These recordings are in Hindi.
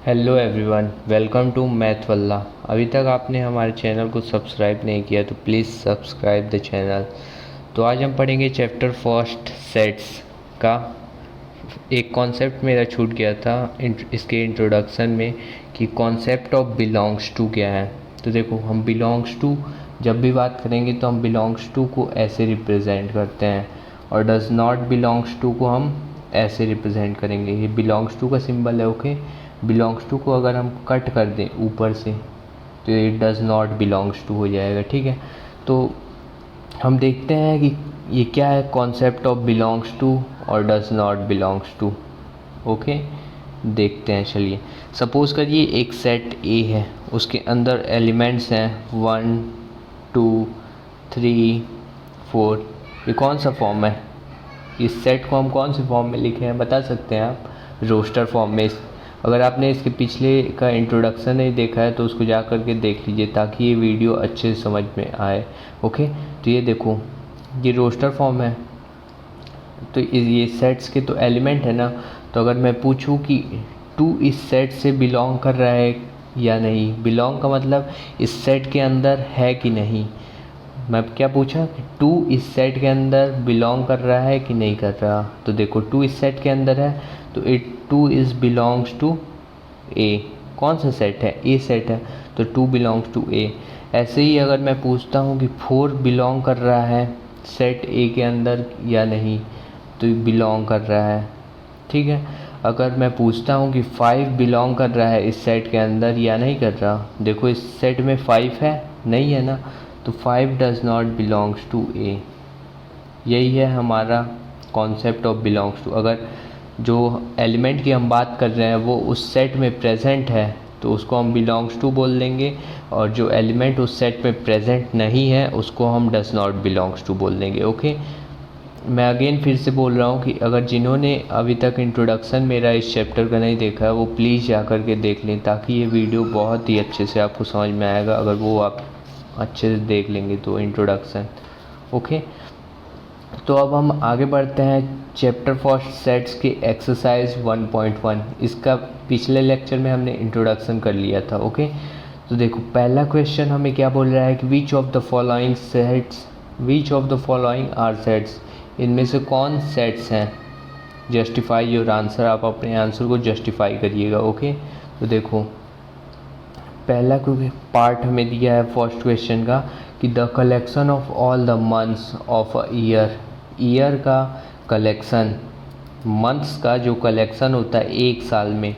Hello everyone, welcome to math wallah. अभी तक आपने हमारे चैनल को सब्सक्राइब नहीं किया तो प्लीज़ सब्सक्राइब द चैनल। तो आज हम पढ़ेंगे चैप्टर फर्स्ट सेट्स का। एक कॉन्सेप्ट मेरा छूट गया था इसके इंट्रोडक्शन में कि कॉन्सेप्ट ऑफ बिलोंग्स टू क्या है। तो देखो, हम बिलोंग्स टू जब भी बात करेंगे तो हम बिलोंग्स टू को ऐसे रिप्रेजेंट करते हैं और डज़ नॉट बिलोंग्स टू को हम ऐसे रिप्रेजेंट करेंगे। ये बिलोंग्स टू का सिंबल है। ओके, बिलोंग्स टू को अगर हम कट कर दें ऊपर से तो ये डज़ नॉट बिलोंग्स टू हो जाएगा। ठीक है, तो हम देखते हैं कि ये क्या है कॉन्सेप्ट ऑफ बिलोंग्स टू और does not belongs to. Okay, देखते हैं। चलिए, सपोज़ करिए एक सेट ए है, उसके अंदर एलिमेंट्स हैं 1 2 3 4। ये कौन सा फॉर्म है? इस सेट को हम कौन से फॉर्म में लिखे हैं बता सकते हैं आप? रोस्टर फॉर्म में। अगर आपने इसके पिछले का इंट्रोडक्शन नहीं देखा है तो उसको जा कर के देख लीजिए ताकि ये वीडियो अच्छे से समझ में आए। ओके, तो ये देखो, ये रोस्टर फॉर्म है। तो ये सेट्स के तो एलिमेंट है ना। तो अगर मैं पूछूं कि 2 इस सेट से बिलोंग कर रहा है या नहीं, बिलोंग का मतलब इस सेट के अंदर है कि नहीं। मैं क्या पूछा कि 2 इस सेट के अंदर बिलोंग कर रहा है कि नहीं कर रहा। तो देखो, 2 इस सेट के अंदर है तो इट 2 इज़ बिलोंग्स टू ए। कौन सा सेट है? ए सेट है, तो 2 बिलोंग्स टू ए। ऐसे ही अगर मैं पूछता हूँ कि 4 बिलोंग कर रहा है सेट ए के अंदर या नहीं, तो बिलोंग कर रहा है। ठीक है, अगर मैं पूछता हूँ कि 5 बिलोंग कर रहा है इस सेट के अंदर या नहीं कर रहा, देखो इस सेट में 5 है, नहीं है ना, तो 5 डज़ नॉट बिलोंग्स टू ए। यही है हमारा कॉन्सेप्ट ऑफ बिलोंग्स टू। अगर जो एलिमेंट की हम बात कर रहे हैं वो उस सेट में प्रेजेंट है तो उसको हम बिलोंग्स टू बोल देंगे, और जो एलिमेंट उस सेट में प्रेजेंट नहीं है उसको हम डज़ नॉट बिलोंग्स टू बोल देंगे। ओके, मैं अगेन फिर से बोल रहा हूँ कि अगर जिन्होंने अभी तक इंट्रोडक्शन मेरा इस चैप्टर का नहीं देखा है वो प्लीज़ जा कर के देख लें, ताकि ये वीडियो बहुत ही अच्छे से आपको समझ में आएगा अगर वो आप अच्छे से देख लेंगे तो इंट्रोडक्शन। ओके, तो अब हम आगे बढ़ते हैं चैप्टर फर्स्ट सेट्स के एक्सरसाइज 1.1। इसका पिछले लेक्चर में हमने इंट्रोडक्शन कर लिया था। ओके, तो देखो पहला क्वेश्चन हमें क्या बोल रहा है कि which of the following are sets. इनमें से कौन सेट्स हैं? Justify your answer. आप अपने आंसर को जस्टिफाई करिएगा। ओके, तो देखो पहला क्योंकि पार्ट हमें दिया है फर्स्ट क्वेश्चन का कि the collection of all the months of a year. Year का कलेक्शन, मंथ्स का जो कलेक्शन होता है एक साल में,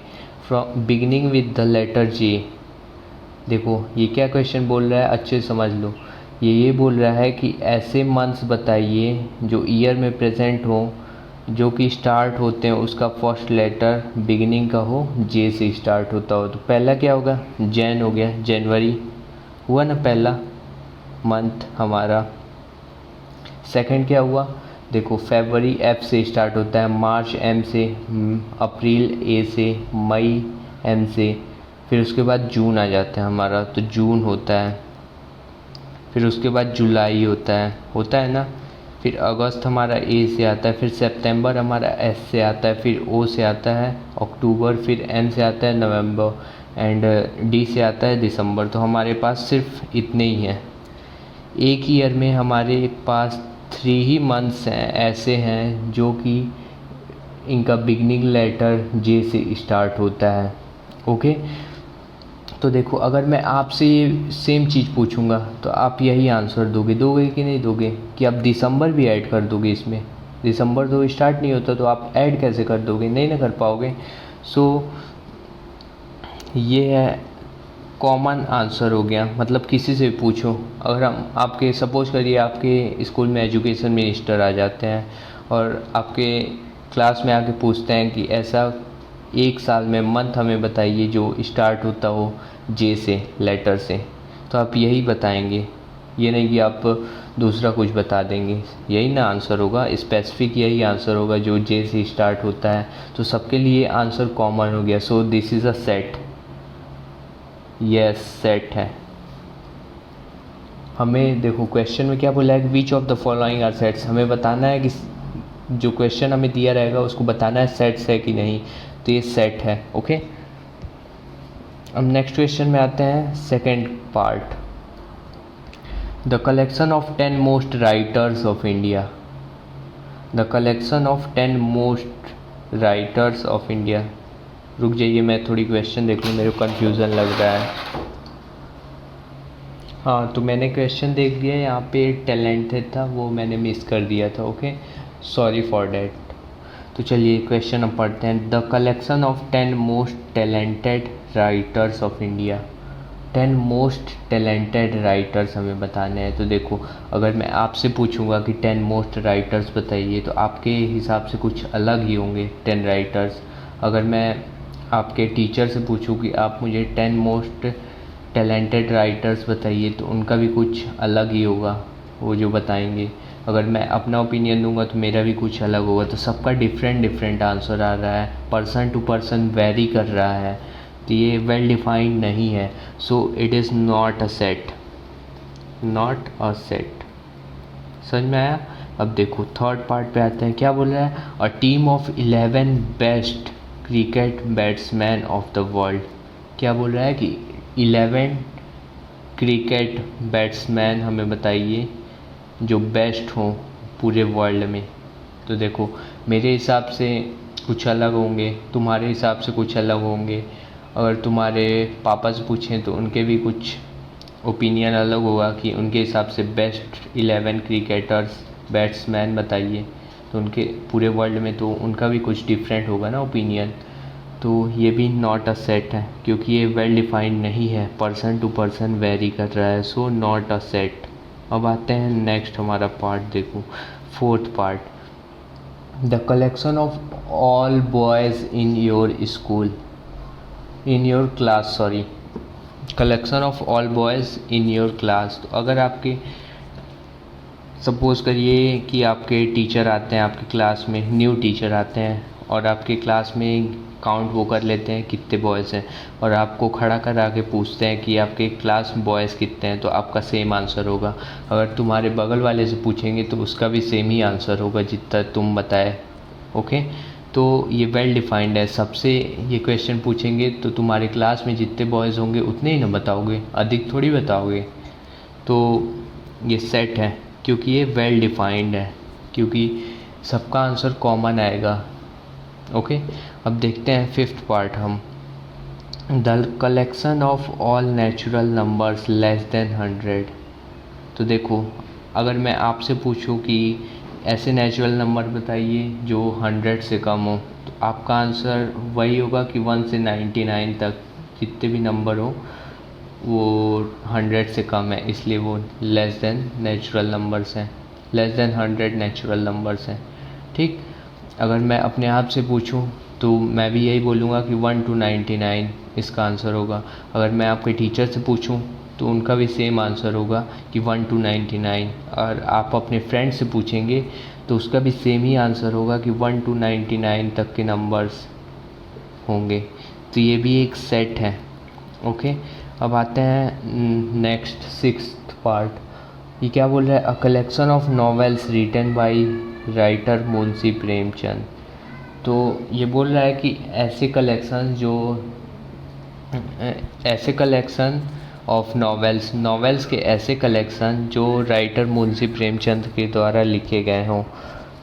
from beginning with the letter J. देखो ये क्या क्वेश्चन बोल रहा है, अच्छे से समझ लो। ये बोल रहा है कि ऐसे मंथ्स बताइए जो ईयर में प्रेजेंट हो, जो कि स्टार्ट होते हैं उसका फर्स्ट लेटर बिगिनिंग का हो, जे से स्टार्ट होता हो। तो पहला क्या होगा? जैन हो गया, जनवरी हुआ ना पहला मंथ हमारा। सेकंड क्या हुआ? देखो फरवरी एफ से स्टार्ट होता है, मार्च एम से, अप्रैल ए से, मई एम से, फिर उसके बाद जून आ जाता है हमारा, तो जून होता है। फिर उसके बाद जुलाई होता है ना। फिर अगस्त हमारा ए से आता है, फिर सितंबर हमारा एस से आता है, फिर ओ से आता है अक्टूबर, फिर एन से आता है नवंबर, एंड डी से आता है दिसंबर। तो हमारे पास सिर्फ इतने ही हैं। एक ईयर में हमारे पास 3 ही मंथ्स हैं ऐसे हैं जो कि इनका बिगनिंग लेटर जे से स्टार्ट होता है। ओके, तो देखो अगर मैं आपसे ये सेम चीज़ पूछूंगा तो आप यही आंसर दोगे कि नहीं दोगे? कि आप दिसंबर भी ऐड कर दोगे इसमें? दिसंबर तो स्टार्ट नहीं होता तो आप ऐड कैसे कर दोगे? नहीं ना कर पाओगे। सो ये है कॉमन आंसर हो गया। मतलब किसी से पूछो, अगर हम आपके सपोज करिए आपके स्कूल में एजुकेशन मिनिस्टर आ जाते हैं और आपके क्लास में आके पूछते हैं कि ऐसा एक साल में मंथ हमें बताइए जो स्टार्ट होता हो जे से, लेटर से, तो आप यही बताएंगे, ये नहीं कि आप दूसरा कुछ बता देंगे। यही ना आंसर होगा, स्पेसिफिक यही आंसर होगा जो जे से स्टार्ट होता है। तो सबके लिए आंसर कॉमन हो गया। So this is a set. Yes, set है। हमें देखो क्वेश्चन में क्या बोला है कि which of the following are sets. हमें बताना है कि जो क्वेश्चन हमें दिया रहेगा उसको बताना है सेट्स है कि नहीं। तो ये सेट है। ओके, अब नेक्स्ट क्वेश्चन में आते हैं, second part. The collection of 10 most writers of India. The collection of 10 most writers of India. रुक जाइए, मैं थोड़ी क्वेश्चन देख लूँ, मेरे को कन्फ्यूज़न लग रहा है। हाँ, तो मैंने क्वेश्चन देख लिया, यहाँ पे टैलेंटेड था, वो मैंने मिस कर दिया था। Okay, sorry for that. तो चलिए क्वेश्चन अब पढ़ते हैं। The collection of 10 most talented writers of India. 10 most talented writers हमें बताने हैं। तो देखो, अगर मैं आपसे पूछूंगा कि 10 मोस्ट राइटर्स बताइए, तो आपके हिसाब से कुछ अलग ही होंगे 10 राइटर्स। अगर मैं आपके टीचर से पूछूं कि आप मुझे 10 मोस्ट टैलेंटेड राइटर्स बताइए, तो उनका भी कुछ अलग ही होगा वो जो बताएंगे। अगर मैं अपना ओपिनियन दूंगा तो मेरा भी कुछ अलग होगा। तो सबका डिफरेंट डिफरेंट आंसर आ रहा है, पर्सन टू पर्सन वेरी कर रहा है, तो ये वेल डिफाइंड नहीं है। So it is not a set, not a set. समझ में आया? अब देखो थर्ड पार्ट पे आते हैं। क्या बोल रहा है? A team of 11 best cricket batsman of the world. क्या बोल रहा है कि 11 क्रिकेट बैट्समैन हमें बताइए जो बेस्ट हों पूरे वर्ल्ड में। तो देखो, मेरे हिसाब से कुछ अलग होंगे, तुम्हारे हिसाब से कुछ अलग होंगे। अगर तुम्हारे पापा से पूछें तो उनके भी कुछ ओपिनियन अलग होगा कि उनके हिसाब से बेस्ट 11 क्रिकेटर्स बैट्समैन बताइए। तो उनके पूरे वर्ल्ड में तो उनका भी कुछ डिफरेंट होगा ना ओपिनियन। तो ये भी नॉट अ सेट है, क्योंकि ये वेल डिफाइंड नहीं है, पर्सन टू पर्सन वेरी कर रहा है। So not a set. अब आते हैं नेक्स्ट हमारा पार्ट, देखो fourth part. The collection of all boys in your school, in your class, sorry, collection of all boys in your class. तो अगर आपके सपोज़ करिए कि आपके टीचर आते हैं आपकी क्लास में, न्यू टीचर आते हैं और आपके क्लास में काउंट वो कर लेते हैं कितने बॉयज़ हैं, और आपको खड़ा करा के पूछते हैं कि आपके क्लास बॉयज़ कितने हैं, तो आपका सेम आंसर होगा। अगर तुम्हारे बगल वाले से पूछेंगे तो उसका भी सेम ही आंसर होगा जितना तुम बताए। ओके, तो ये वेल डिफाइंड है। सबसे ये क्वेश्चन पूछेंगे तो तुम्हारे क्लास में जितने बॉयज़ होंगे उतने ही ना बताओगे, अधिक थोड़ी बताओगे। तो ये सेट है, क्योंकि ये वेल डिफाइंड है, क्योंकि सबका आंसर कॉमन आएगा। ओके, अब देखते हैं फिफ्थ पार्ट हम। The collection of all natural numbers less than 100। तो देखो, अगर मैं आपसे पूछूं कि ऐसे नेचुरल नंबर बताइए जो 100 से कम हो, तो आपका आंसर वही होगा कि 1 से 99 तक जितने भी नंबर हो वो 100 से कम है, इसलिए वो लेस देन नेचुरल नंबर्स हैं, लेस देन 100 नेचुरल नंबर्स हैं। ठीक, अगर मैं अपने आप से पूछूं तो मैं भी यही बोलूँगा कि 1 to 99 इसका आंसर होगा। अगर मैं आपके टीचर से पूछूं तो उनका भी सेम आंसर होगा कि 1 to 99। और आप अपने फ्रेंड से पूछेंगे तो उसका भी सेम ही आंसर होगा कि 1 to 99 तक के नंबर्स होंगे। तो ये भी एक सेट है। ओके, अब आते हैं नेक्स्ट सिक्स्थ पार्ट। ये क्या बोल रहा है? A collection of novels written by writer Munshi Premchand. तो ये बोल रहा है कि ऐसे कलेक्शन ऑफ नॉवेल्स के ऐसे कलेक्शन जो राइटर मुंशी प्रेमचंद के द्वारा लिखे गए हों।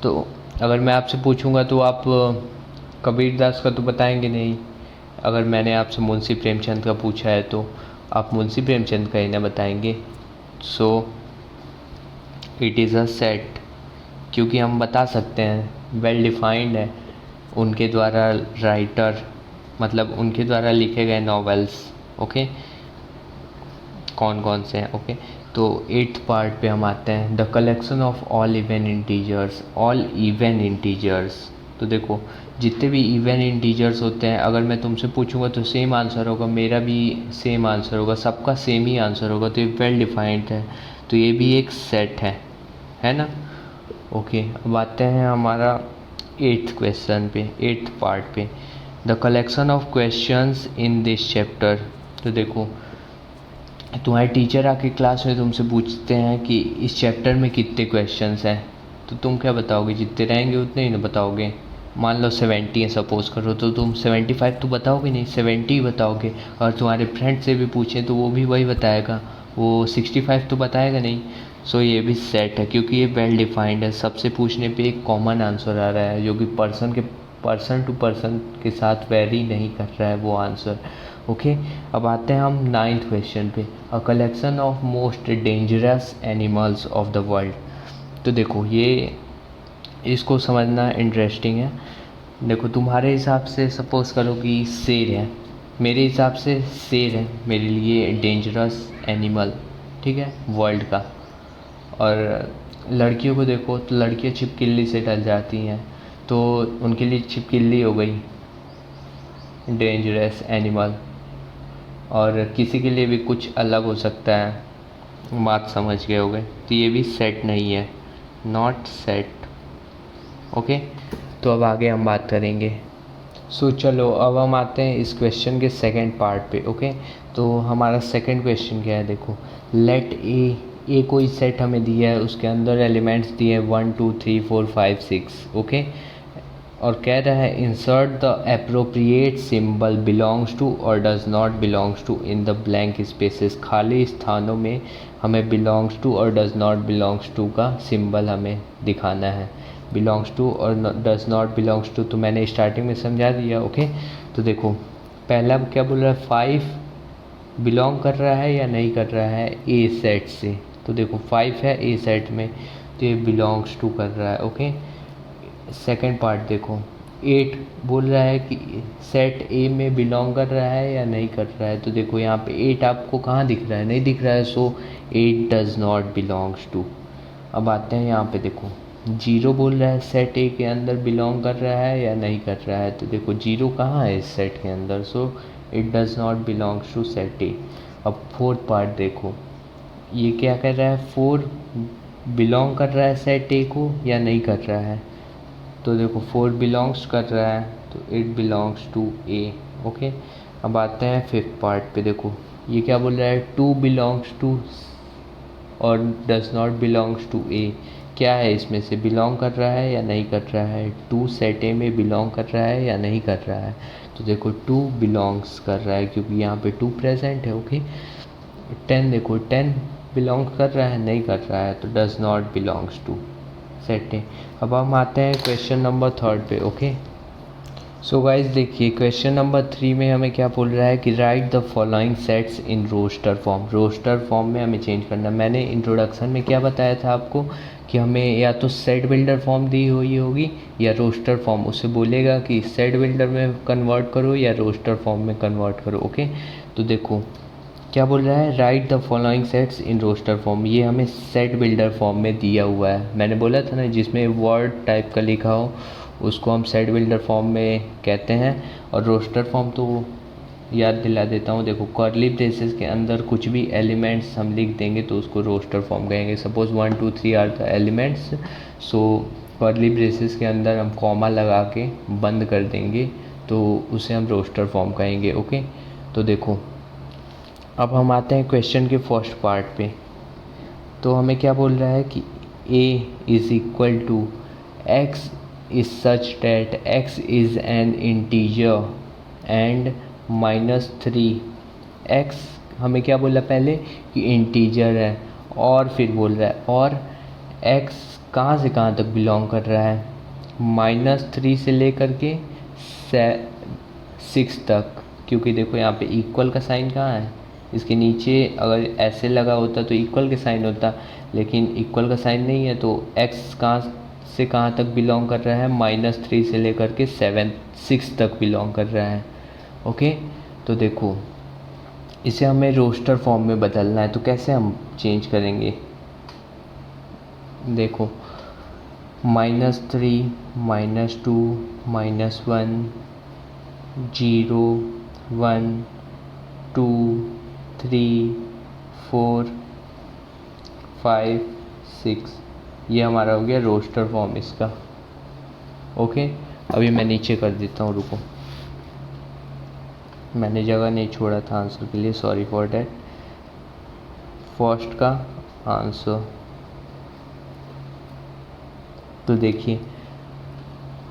तो अगर मैं आपसे पूछूंगा तो आप कबीरदास का तो बताएंगे नहीं। अगर मैंने आपसे मुंशी प्रेमचंद का पूछा है तो आप मुंशी प्रेमचंद का ही ना बताएंगे। So it is a set, क्योंकि हम बता सकते हैं, वेल डिफाइंड है, उनके द्वारा राइटर मतलब उनके द्वारा लिखे गए नॉवेल्स। ओके, कौन कौन से हैं। ओके, तो एट्थ पार्ट पे हम आते हैं। The collection of all even integers. तो देखो, जितने भी इवन इंटीजर्स होते हैं, अगर मैं तुमसे पूछूंगा तो सेम आंसर होगा, मेरा भी सेम आंसर होगा, सबका सेम ही आंसर होगा। तो ये वेल डिफाइंड है, तो ये भी एक सेट है ना। ओके, अब आते हैं हमारा एट्थ क्वेश्चन पे, एट्थ पार्ट पे। The collection of questions in this chapter. तो देखो, तुम्हारे टीचर आके क्लास में तुमसे पूछते हैं कि इस चैप्टर में कितने क्वेश्चंस हैं, तो तुम क्या बताओगे? जितने रहेंगे उतने ही ना बताओगे। मान लो 70 है सपोज़ करो, तो तुम 75 तो बताओगे नहीं, 70 ही बताओगे। और तुम्हारे फ्रेंड से भी पूछें तो वो भी वही बताएगा, वो 65 तो बताएगा नहीं। सो ये भी सेट है क्योंकि ये वेल डिफाइंड है, सबसे पूछने पे एक कॉमन आंसर आ रहा है जो कि पर्सन टू पर्सन के साथ वेरी नहीं कर रहा है वो आंसर। ओके, अब आते हैं हम 9th क्वेश्चन पे। अ collection of most dangerous animals of the world. तो देखो ये, इसको समझना इंटरेस्टिंग है। देखो तुम्हारे हिसाब से सपोज़ करो कि शेर है, मेरे हिसाब से शेर है मेरे लिए डेंजरस एनिमल, ठीक है, वर्ल्ड का। और लड़कियों को देखो तो लड़कियां छिपकली से डर जाती हैं, तो उनके लिए छिपकली हो गई डेंजरस एनिमल। और किसी के लिए भी कुछ अलग हो सकता है, बात समझ गए होगे। तो ये भी सेट नहीं है, नॉट सेट। ओके, तो अब आगे हम बात करेंगे। चलो अब हम आते हैं इस क्वेश्चन के सेकंड पार्ट पे। ओके, तो हमारा सेकंड क्वेश्चन क्या है, देखो लेट ए कोई सेट हमें दिया है, उसके अंदर एलिमेंट्स दिए हैं 1 2 3 4 5 6। ओके, और कह रहा है insert the appropriate symbol belongs to और does not belongs to in the blank spaces. खाली स्थानों में हमें बिलोंग्स टू और डज नॉट बिलोंग्स टू का सिंबल हमें दिखाना है। बिलोंग्स टू और डज नॉट बिलोंग्स टू तो मैंने स्टार्टिंग में समझा दिया। ओके, तो देखो पहला क्या बोल रहा है, 5 बिलोंग कर रहा है या नहीं कर रहा है ए सेट से। तो देखो 5 है ए सेट में, तो ये बिलोंग्स टू कर रहा है। ओके, सेकंड पार्ट देखो, 8 बोल रहा है कि सेट ए में बिलोंग कर रहा है या नहीं कर रहा है। तो देखो यहाँ पे 8 आपको कहाँ दिख रहा है, नहीं दिख रहा है, सो 8 डज नॉट बिलोंग्स टू। अब आते हैं यहाँ पे, देखो 0 बोल रहा है सेट ए के अंदर बिलोंग कर रहा है या नहीं कर रहा है। तो देखो 0 कहाँ है इस सेट के अंदर, so it does not belongs to set A. अब फोर्थ पार्ट देखो, ये क्या कर रहा है, 4 बिलोंग कर रहा है सेट ए को या नहीं कर रहा है। तो देखो 4 बिलोंग्स कर रहा है, तो it belongs to A. Okay, अब आते हैं फिफ्थ पार्ट पे। देखो ये क्या बोल रहा है, 2 बिलोंग्स टू और डज नॉट बिलोंग्स टू ए। क्या है इसमें से, बिलोंग कर रहा है या नहीं कर रहा है। 2 सेट ए में बिलोंग कर रहा है या नहीं कर रहा है। तो देखो 2 बिलोंग्स कर रहा है क्योंकि यहाँ पे 2 प्रेजेंट है। ओके, 10 देखो 10 बिलोंग कर रहा है, नहीं कर रहा है, तो does not belongs to set A. अब हम आते हैं क्वेश्चन नंबर 3 पे। ओके, सो गाइज देखिए क्वेश्चन नंबर 3 में हमें क्या बोल रहा है कि write the following sets in roster form. Roster form में हमें चेंज करना। मैंने इंट्रोडक्शन में क्या बताया था आपको कि हमें या तो सेट बिल्डर फॉर्म दी हुई होगी या रोस्टर फॉर्म। उससे बोलेगा कि सेट बिल्डर में कन्वर्ट करो या रोस्टर फॉर्म में कन्वर्ट करो। ओके, तो देखो क्या बोल रहा है, write the following sets in roster form. ये हमें सेट बिल्डर फॉर्म में दिया हुआ है। मैंने बोला था ना जिसमें वर्ड टाइप का लिखा हो उसको हम सेट बिल्डर फॉर्म में कहते हैं। और रोस्टर फॉर्म तो याद दिला देता हूँ, देखो कर्ली ब्रेसेस के अंदर कुछ भी एलिमेंट्स हम लिख देंगे तो उसको रोस्टर फॉर्म कहेंगे। Suppose 1 2 3 are the elements, so curly braces के अंदर हम कॉमा लगा के बंद कर देंगे तो उसे हम रोस्टर फॉर्म कहेंगे। ओके, तो देखो अब हम आते हैं क्वेश्चन के फर्स्ट पार्ट पे। तो हमें क्या बोल रहा है कि a is equal to x is such that x is an integer and -3 x हमें क्या बोला पहले कि इंटीजर है, और फिर बोल रहा है और x कहाँ से कहाँ तक बिलोंग कर रहा है, -3 से लेकर के 6 तक। क्योंकि देखो यहाँ पे इक्वल का साइन कहाँ है, इसके नीचे अगर ऐसे लगा होता तो इक्वल के साइन होता, लेकिन इक्वल का साइन नहीं है। तो x कहाँ से कहाँ तक बिलोंग कर रहा है, -3 से लेकर के 6 तक बिलोंग कर रहा है। ओके, तो देखो इसे हमें रोस्टर फॉर्म में बदलना है, तो कैसे हम चेंज करेंगे, देखो -3 -2 -1 0 1 2 3 4 5 6, ये हमारा हो गया रोस्टर फॉर्म इसका। ओके, अभी मैं नीचे कर देता हूँ, रुको मैंने जगह नहीं छोड़ा था आंसर के लिए, सॉरी फॉर डैट। फर्स्ट का आंसर तो देखिए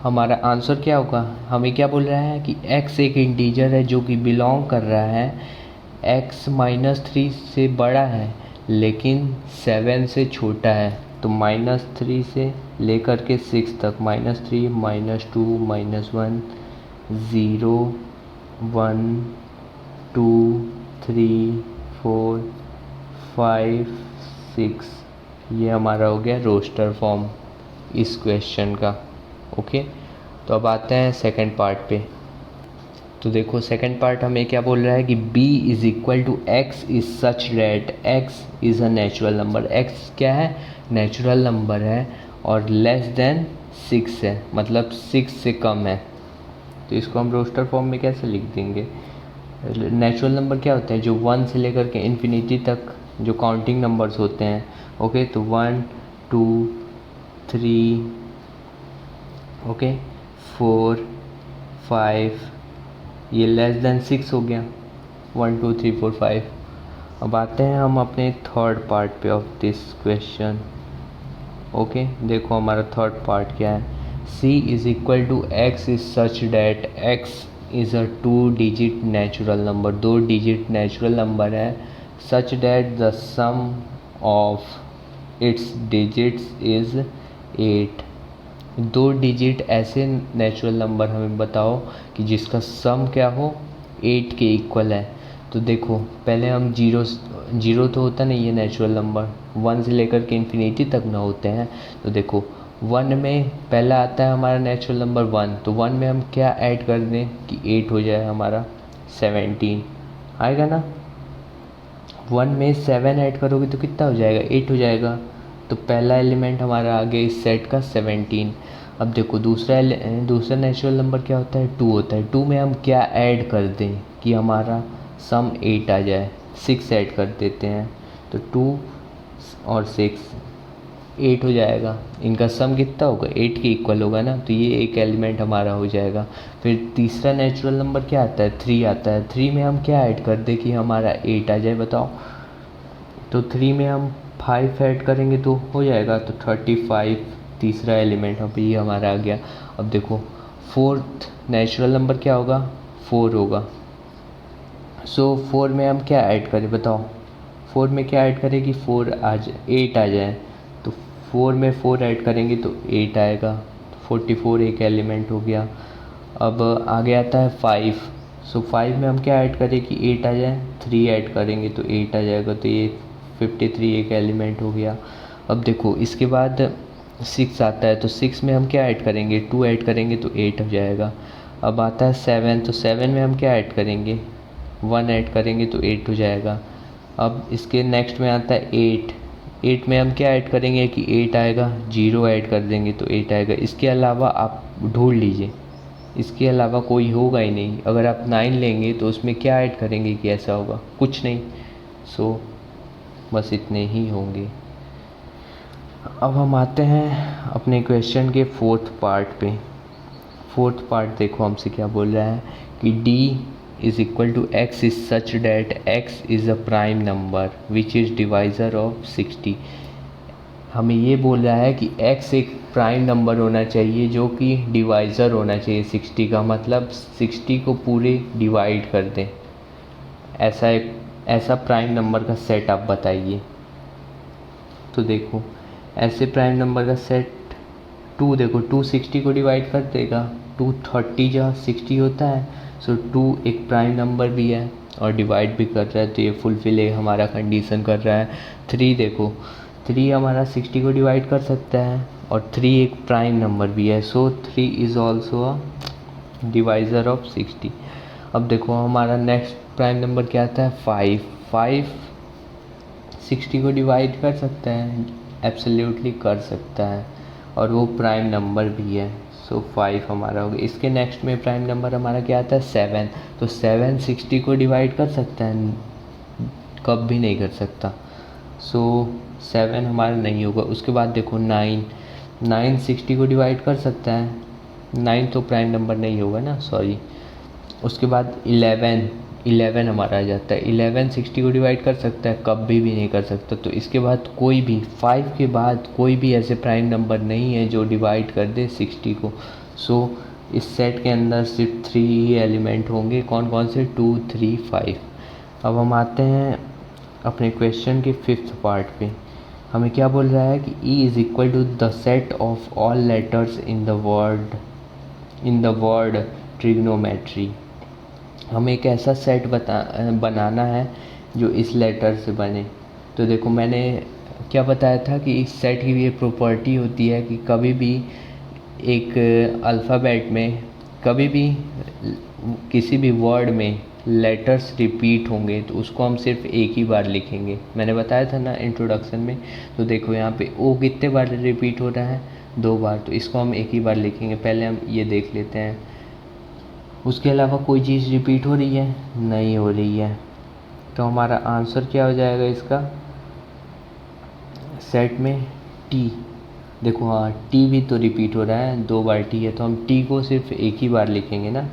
हमारा आंसर क्या होगा, हमें क्या बोल रहा है कि x एक इंटीजर है जो कि बिलोंग कर रहा है x -3 से बड़ा है लेकिन 7 से छोटा है। तो -3 से लेकर के 6 तक, -3 -2 -1 0 1 2 3 4 5 6, ये हमारा हो गया रोस्टर फॉर्म इस क्वेश्चन का। ओके, तो अब आते हैं सेकंड पार्ट पे। तो देखो सेकंड पार्ट हमें क्या बोल रहा है कि b is equal to x is such that x is a natural number. x क्या है, नेचुरल नंबर है और लेस देन 6 है, मतलब 6 से कम है। तो इसको हम रोस्टर फॉर्म में कैसे लिख देंगे। नेचुरल नंबर क्या होते हैं, जो 1 से लेकर के इन्फिनिटी तक जो काउंटिंग नंबर्स होते हैं। ओके, तो 1 2 3 ओके 4 5, ये लेस देन 6 हो गया, 1 2 3 4 5। अब आते हैं हम अपने थर्ड पार्ट पे ऑफ दिस क्वेश्चन। ओके, देखो हमारा थर्ड पार्ट क्या है, c is equal to x is such that x is a 2 digit natural number, 2 digit natural number है, such that the sum of its digits is 8। 2 digit ऐसे नेचुरल नंबर हमें बताओ कि जिसका सम क्या हो 8 के इक्वल है। तो देखो पहले हम जीरो तो होता नहीं है नेचुरल नंबर, 1 से लेकर के इन्फिनिटी तक ना होते हैं। तो देखो 1 में पहला आता है हमारा नेचुरल नंबर 1, तो 1 में हम क्या ऐड कर दें कि 8 हो जाए हमारा 17 आएगा ना। 1 में 7 ऐड करोगे तो कितना हो जाएगा, 8 हो जाएगा। तो पहला एलिमेंट हमारा आ गया इस सेट का 17। अब देखो दूसरा नेचुरल नंबर क्या होता है, 2 होता है। 2 में हम क्या ऐड कर दें कि हमारा सम 8 आ जाए, 6 ऐड कर देते हैं। तो 2 और 6 8 हो जाएगा, इनका सम कितना होगा 8 के इक्वल होगा ना। तो ये एक एलिमेंट हमारा हो जाएगा। फिर तीसरा नेचुरल नंबर क्या आता है, 3 आता है। 3 में हम क्या ऐड कर दें कि हमारा 8 आ जाए, बताओ। तो 3 में हम 5 ऐड करेंगे तो हो जाएगा, तो 35 तीसरा एलिमेंट अब ये हमारा आ गया। अब देखो फोर्थ नेचुरल नंबर क्या होगा, 4 होगा। सो 4 में हम क्या ऐड करें बताओ, 4 में क्या ऐड करें कि 8 आ जाए। तो 4 में 4 ऐड करेंगे तो 8 आएगा, 44 एक एलिमेंट हो गया। अब आगे आता है 5। सो 5 में हम क्या ऐड करें कि 8 आ जाए, 3 ऐड करेंगे तो 8 आ जाएगा, तो ये 53 एक एलिमेंट हो गया। अब देखो इसके बाद 6 आता है, तो 6 में हम क्या ऐड करेंगे, 2 ऐड करेंगे तो 8 हो जाएगा। अब आता है 7, तो 7 में हम क्या ऐड करेंगे, 1 ऐड करेंगे तो 8 हो जाएगा। अब इसके नेक्स्ट में आता है 8। 8 में हम क्या ऐड करेंगे कि 8 आएगा, 0 ऐड कर देंगे तो 8 आएगा। इसके अलावा आप ढूंढ लीजिए, इसके अलावा कोई होगा ही नहीं। अगर आप 9 लेंगे तो उसमें क्या ऐड करेंगे कि ऐसा होगा, कुछ नहीं। सो बस इतने ही होंगे। अब हम आते हैं अपने क्वेश्चन के फोर्थ पार्ट पे। फोर्थ पार्ट देखो हमसे क्या बोल रहा है कि d is equal to x is such that x is a prime number which is divisor of 60। हमें ये बोल रहा है कि x एक प्राइम नंबर होना चाहिए जो कि डिवाइज़र होना चाहिए 60 का, मतलब 60 को पूरे डिवाइड कर दें। ऐसा प्राइम नंबर का सेट आप बताइए। तो देखो ऐसे प्राइम नंबर का सेट 2, देखो 2 60 को डिवाइड कर देगा, 2 30 जहाँ 60 होता है। सो 2 एक प्राइम नंबर भी है और डिवाइड भी कर रहा है, तो ये फुलफिल हमारा कंडीशन कर रहा है। 3 देखो 3 हमारा 60 को डिवाइड कर सकता है और 3 एक प्राइम नंबर भी है। सो 3 is also a divisor of 60। अब देखो हमारा नेक्स्ट प्राइम नंबर क्या आता है, 5 60 को डिवाइड कर सकता है, एब्सोल्युटली कर सकता है और वो प्राइम नंबर भी है। सो 5 हमारा हो गया। इसके नेक्स्ट में प्राइम नंबर हमारा क्या आता है, 7। तो 7 60 को डिवाइड कर सकता है, कब भी नहीं कर सकता। सो 7 हमारा नहीं होगा। उसके बाद देखो 9 60 को डिवाइड कर सकता है, 9 तो प्राइम नंबर नहीं होगा ना, सॉरी। उसके बाद 11 हमारा आ जाता है। 11 60 को डिवाइड कर सकता है, कभी भी नहीं कर सकता। तो इसके बाद कोई भी 5 के बाद कोई भी ऐसे प्राइम नंबर नहीं है जो डिवाइड कर दे 60 को। सो इस सेट के अंदर सिर्फ 3 ही एलिमेंट होंगे। कौन कौन से? 2, 3, 5। अब हम आते हैं अपने क्वेश्चन के 5th पार्ट पे। हमें क्या बोल रहा है कि E is equal to the set of all letters in the word trigonometry. हमें एक ऐसा सेट बनाना है जो इस लेटर से बने। तो देखो मैंने क्या बताया था कि इस सेट की ये प्रॉपर्टी होती है कि कभी भी एक अल्फ़ाबेट में कभी भी किसी भी वर्ड में लेटर्स रिपीट होंगे तो उसको हम सिर्फ एक ही बार लिखेंगे। मैंने बताया था ना इंट्रोडक्शन में। तो देखो यहाँ पे ओ कितने बार रिपीट हो रहा है? 2 बार। तो इसको हम एक ही बार लिखेंगे। पहले हम ये देख लेते हैं। उसके अलावा कोई चीज़ रिपीट हो रही है? नहीं हो रही है। तो हमारा आंसर क्या हो जाएगा इसका? सेट में टी। देखो हाँ, टी भी तो रिपीट हो रहा है, 2 बार टी है, तो हम टी को सिर्फ एक ही बार लिखेंगे ना।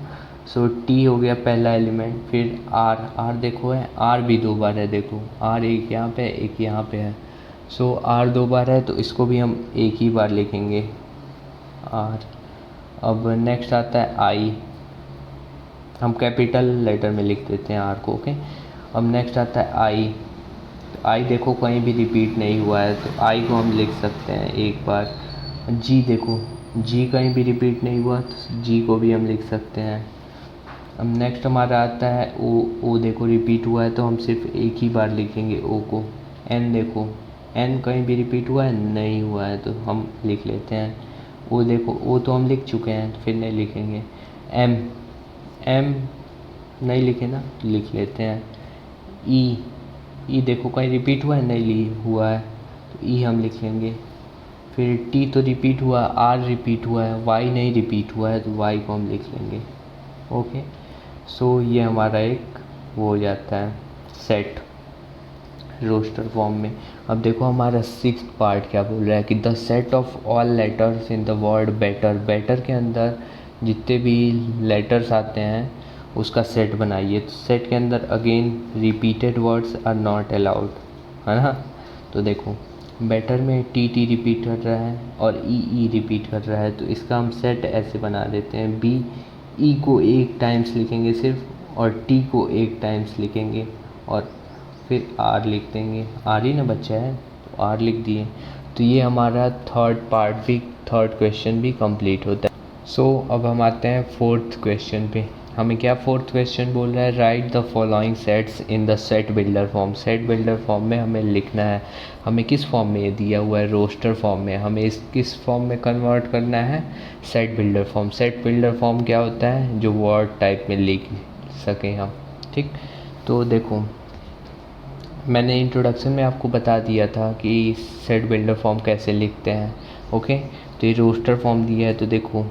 सो टी हो गया पहला एलिमेंट। फिर आर देखो है, आर भी 2 बार है। देखो आर एक यहाँ पे एक यहाँ पे है। सो आर 2 बार है तो इसको भी हम एक ही बार लिखेंगे, आर। अब नेक्स्ट आता है आई। हम कैपिटल लेटर में लिख देते हैं आर को, ओके। अब नेक्स्ट आता है आई। आई देखो कहीं भी रिपीट नहीं हुआ है तो आई को हम लिख सकते हैं एक बार। जी देखो, जी कहीं भी रिपीट नहीं हुआ तो जी को भी हम लिख सकते हैं। अब नेक्स्ट हमारा आता है ओ। ओ देखो रिपीट हुआ है तो हम सिर्फ एक ही बार लिखेंगे ओ को। एन देखो, एन कहीं भी रिपीट हुआ है? नहीं हुआ है तो हम लिख लेते हैं। ओ देखो, ओ तो हम लिख चुके हैं तो फिर नहीं लिखेंगे। एम, एम नहीं लिखे ना, लिख लेते हैं। ई, ई देखो कहीं रिपीट हुआ है? नहीं हुआ है तो ई हम लिख लेंगे। फिर टी तो रिपीट हुआ, आर रिपीट हुआ है, वाई नहीं रिपीट हुआ है तो वाई को हम लिख लेंगे, ओके। सो ये हमारा एक वो हो जाता है सेट रोस्टर फॉर्म में। अब देखो हमारा 6th पार्ट क्या बोल रहा है कि the set of all letters in the word better. Better के अंदर जितने भी लेटर्स आते हैं उसका सेट बनाइए। तो सेट के अंदर again repeated words are not allowed, है ना। तो देखो बेटर में टी टी रिपीट कर रहा है और ई रिपीट कर रहा है तो इसका हम सेट ऐसे बना देते हैं। बी, ई को एक टाइम्स लिखेंगे सिर्फ और टी को एक टाइम्स लिखेंगे और फिर आर लिख देंगे। आर ही ना बच्चा है तो आर लिख दिए। तो ये हमारा थर्ड क्वेश्चन भी कंप्लीट होता है। सो अब हम आते हैं 4th क्वेश्चन पे। हमें क्या 4th क्वेश्चन बोल रहा है? Write the following sets in the set builder form. Set builder form में हमें लिखना है। हमें किस फॉर्म में ये दिया हुआ है? रोस्टर फॉर्म में। हमें इस किस फॉर्म में कन्वर्ट करना है? Set builder form. Set builder form क्या होता है? जो वर्ड टाइप में लिख सकें हम, ठीक। तो देखो मैंने इंट्रोडक्शन में आपको बता दिया था कि सेट बिल्डर फॉर्म कैसे लिखते हैं, ओके। तो ये रोस्टर फॉर्म दिया है तो देखो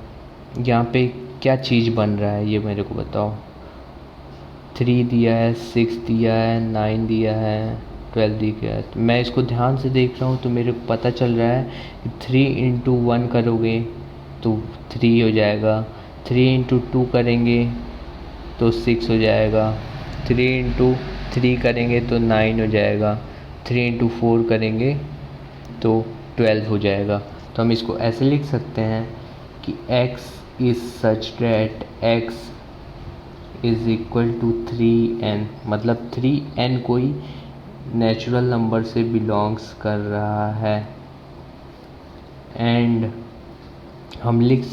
यहाँ पे क्या चीज़ बन रहा है ये मेरे को बताओ। 3 दिया है, 6 दिया है, 9 दिया है, 12 दिया है। तो मैं इसको ध्यान से देख रहा हूँ तो मेरे को पता चल रहा है कि 3 इंटू 1 करोगे तो 3 हो जाएगा, 3 इंटू 2 करेंगे तो 6 हो जाएगा, 3 इंटू 3 करेंगे तो 9 हो जाएगा, 3 इंटू 4 करेंगे तो 12 हो जाएगा। तो हम इसको ऐसे लिख सकते हैं कि x is such that x is equal to 3n। मतलब 3n कोई नेचुरल नंबर से बिलोंग्स कर रहा है। एंड हम लिख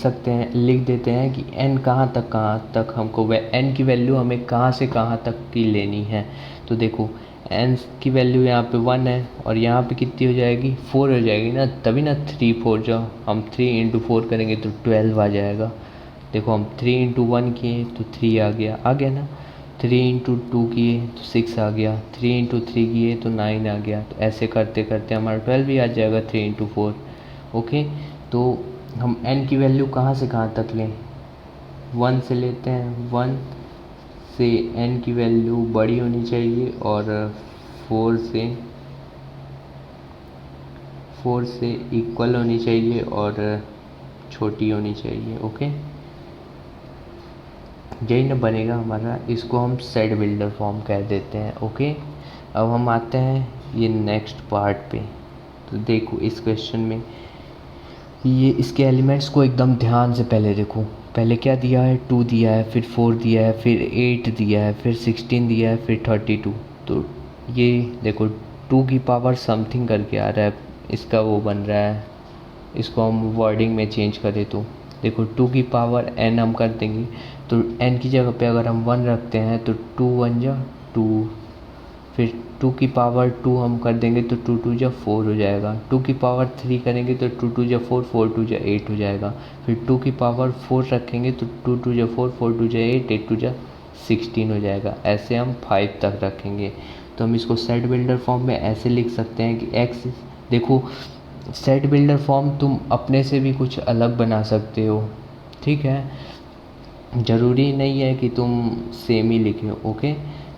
देते हैं कि n कहाँ तक हमको n की वैल्यू हमें कहाँ से कहाँ तक की लेनी है। तो देखो n की वैल्यू यहाँ पे 1 है और यहाँ पे कितनी हो जाएगी? 4 हो जाएगी ना, तभी ना 3 4 जाओ। हम 3 इंटू 4 करेंगे तो 12 आ जाएगा। देखो हम 3 इंटू 1 किए तो 3 आ गया ना, 3 इंटू 2 किए तो 6 आ गया, 3 इंटू 3 किए तो 9 आ गया। तो ऐसे करते करते हमारा 12 भी आ जाएगा 3 इंटू 4, ओके। तो हम n की वैल्यू कहाँ से कहाँ तक लें? 1 से लेते हैं। 1 से n की वैल्यू बड़ी होनी चाहिए और 4 से इक्वल होनी चाहिए और छोटी होनी चाहिए, ओके। यही ना बनेगा हमारा, इसको हम सेट बिल्डर फॉर्म कह देते हैं, ओके। अब हम आते हैं ये नेक्स्ट पार्ट पे। तो देखो इस क्वेश्चन में ये इसके एलिमेंट्स को एकदम ध्यान से पहले देखो। पहले क्या दिया है, 2 दिया है, फिर 4 दिया है, फिर 8 दिया है, फिर 16 दिया है, फिर 32। तो ये देखो 2 की पावर समथिंग करके आ रहा है, इसका वो बन रहा है। इसको हम वर्डिंग में चेंज करें तो देखो 2 की पावर n हम कर देंगे, तो n की जगह पे अगर हम 1 रखते हैं तो 2 1 जा 2, फिर 2 की पावर 2 हम कर देंगे तो 2 2 जा 4 हो जाएगा। 2 की पावर 3 करेंगे तो 2 2 जा 4, 4 2 जा 8 हो जाएगा। फिर 2 की पावर 4 रखेंगे तो 2 2 जा 4, 4 2 जा 8, 8 2 जा 16 हो जाएगा। ऐसे हम 5 तक रखेंगे। तो हम इसको सेट बिल्डर फॉर्म में ऐसे लिख सकते हैं कि x, देखो सेट बिल्डर फॉर्म तुम अपने से भी कुछ अलग बना सकते हो, ठीक है, ज़रूरी नहीं है कि तुम सेम ही लिखे, ओके।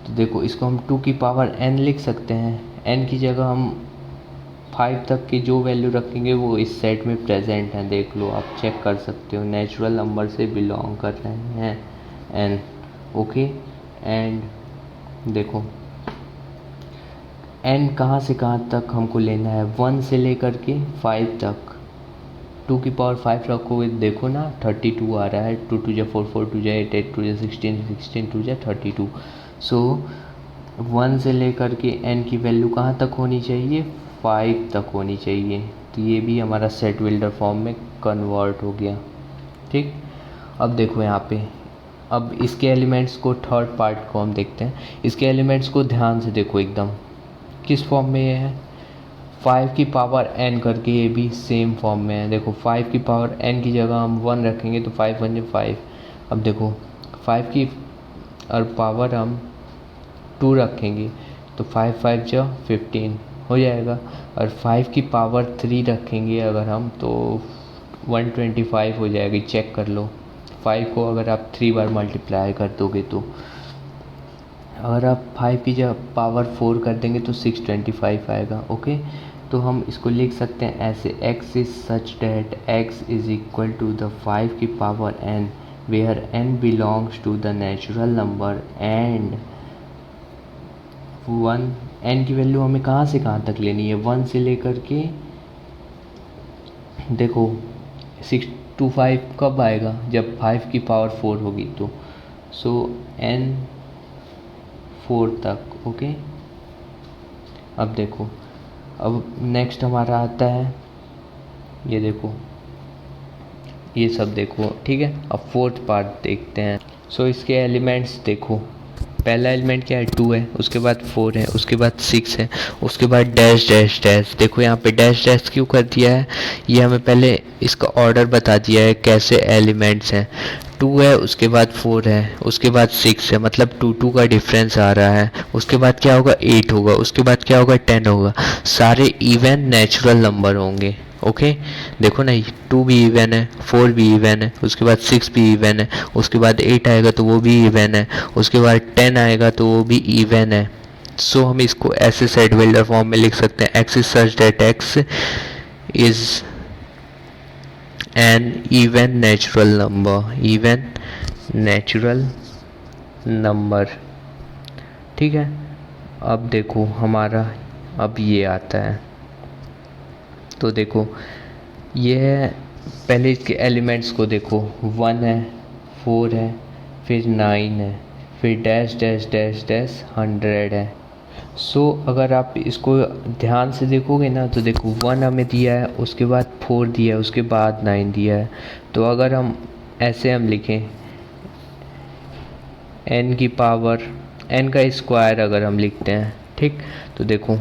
तो देखो इसको हम 2 की पावर n लिख सकते हैं। n की जगह हम 5 तक की जो वैल्यू रखेंगे वो इस सेट में प्रेजेंट हैं, देख लो, आप चेक कर सकते हो, नेचुरल नंबर से बिलोंग कर रहे हैं n, ओके। एंड देखो n कहाँ से कहाँ तक हमको लेना है, 1 से लेकर के 5 तक। 2 की पावर 5 रखोगे, देखो ना 32 आ रहा है, 2 2 जा 4, 4 2 जा 8, 8 2 जा 16, 16 2 जा 32। सो 1 से लेकर के n की वैल्यू कहाँ तक होनी चाहिए, 5 तक होनी चाहिए। तो ये भी हमारा सेट बिल्डर फॉर्म में कन्वर्ट हो गया, ठीक। अब देखो यहाँ पे, अब इसके एलिमेंट्स को, थर्ड पार्ट को हम देखते हैं। इसके एलिमेंट्स को ध्यान से देखो, एकदम किस फॉर्म में ये है, 5 की पावर n करके, ये भी सेम फॉर्म में है। देखो 5 की पावर n की जगह हम 1 रखेंगे तो 5 1 5। अब देखो 5 की और पावर हम 2 रखेंगे तो 5 5 जा 15 हो जाएगा। और 5 की पावर 3 रखेंगे अगर हम तो 125 हो जाएगी, चेक कर लो। 5 को अगर आप 3 बार मल्टीप्लाई कर दोगे तो, अगर आप 5 की जगह पावर 4 कर देंगे तो 625 आएगा, ओके। तो हम इसको लिख सकते हैं ऐसे, x is such that x is equal to the 5 की power n where n belongs to the natural number and 1। n की वैल्यू हमें कहाँ से कहाँ तक लेनी है, 1 से लेकर के, देखो 625 कब आएगा, जब 5 की पावर 4 होगी तो। सो n 4 तक, ओके। अब देखो, अब नेक्स्ट हमारा आता है, ये देखो, ये सब देखो, ठीक है। अब फोर्थ पार्ट देखते हैं। सो इसके एलिमेंट्स देखो, पहला एलिमेंट क्या है, 2 है, उसके बाद 4 है, उसके बाद 6 है, उसके बाद डैश डैश डैश। देखो यहाँ पे डैश डैश क्यों कर दिया है, ये हमें पहले इसका ऑर्डर बता दिया है कैसे एलिमेंट्स हैं। 2 है, उसके बाद 4 है, उसके बाद 6 है, मतलब 2 2 का डिफरेंस आ रहा है। उसके बाद क्या होगा, 8 होगा, उसके बाद क्या होगा, 10 होगा। सारे इवन नेचुरल नंबर होंगे, ओके। देखो ना, 2 भी इवन है, 4 भी इवन है, उसके बाद 6 भी इवन है, उसके बाद 8 आएगा तो वो भी इवन है, उसके बाद 10 आएगा तो वो भी इवन है। सो हम इसको ऐसे सेट बिल्डर फॉर्म में लिख सकते हैं, x is such that x is an even natural number, even natural number, ठीक है। अब देखो हमारा, अब ये आता है, तो देखो ये है, पहले इसके एलिमेंट्स को देखो, 1 है, 4 है, फिर 9 है, फिर डैश डैश डैश डैश 100 है। सो अगर आप इसको ध्यान से देखोगे ना तो देखो 1 हमें दिया है, उसके बाद 4 दिया है, उसके बाद 9 दिया है। तो अगर हम ऐसे हम लिखें n की पावर, n का स्क्वायर अगर हम लिखते हैं, ठीक, तो देखो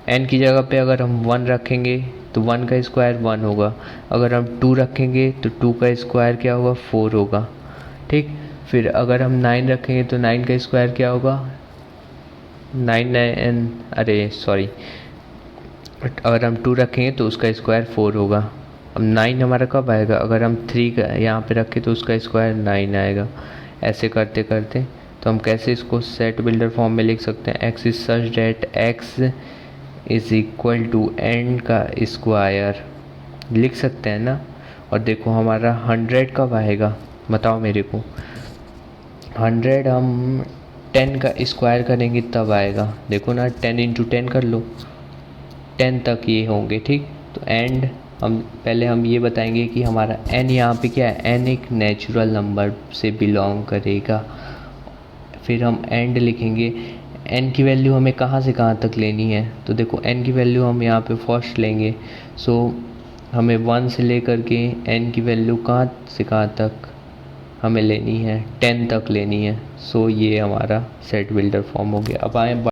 n की जगह पे अगर हम 1 रखेंगे तो 1 का स्क्वायर 1 होगा, अगर हम 2 रखेंगे तो 2 का स्क्वायर क्या होगा, 4 होगा, ठीक। फिर अगर हम 9 रखेंगे तो 9 का स्क्वायर क्या होगा, 9 अरे सॉरी, अगर हम 2 रखेंगे तो उसका स्क्वायर 4 होगा। अब 9 हमारा कब आएगा, अगर हम 3 का यहाँ पे रखें तो उसका स्क्वायर 9 आएगा। ऐसे करते करते तो हम कैसे इसको सेट बिल्डर फॉर्म में लिख सकते हैं, x is such that x is equal to n का स्क्वायर लिख सकते हैं ना। और देखो हमारा 100 कब आएगा, बताओ मेरे को, 100 हम 10 का स्क्वायर करेंगे तब आएगा। देखो ना, 10 × 10 कर लो, 10 तक ये होंगे, ठीक। तो एंड हम पहले ये बताएंगे कि हमारा n यहाँ पे क्या है, n एक नेचुरल नंबर से बिलोंग करेगा। फिर हम एंड लिखेंगे। n की वैल्यू हमें कहाँ से कहाँ तक लेनी है, तो देखो n की वैल्यू हम यहाँ पे फर्स्ट लेंगे। सो हमें 1 से लेकर के n की वैल्यू कहाँ से कहाँ तक हमें लेनी है, 10 तक लेनी है। सो ये हमारा सेट बिल्डर फॉर्म हो गया। अब आए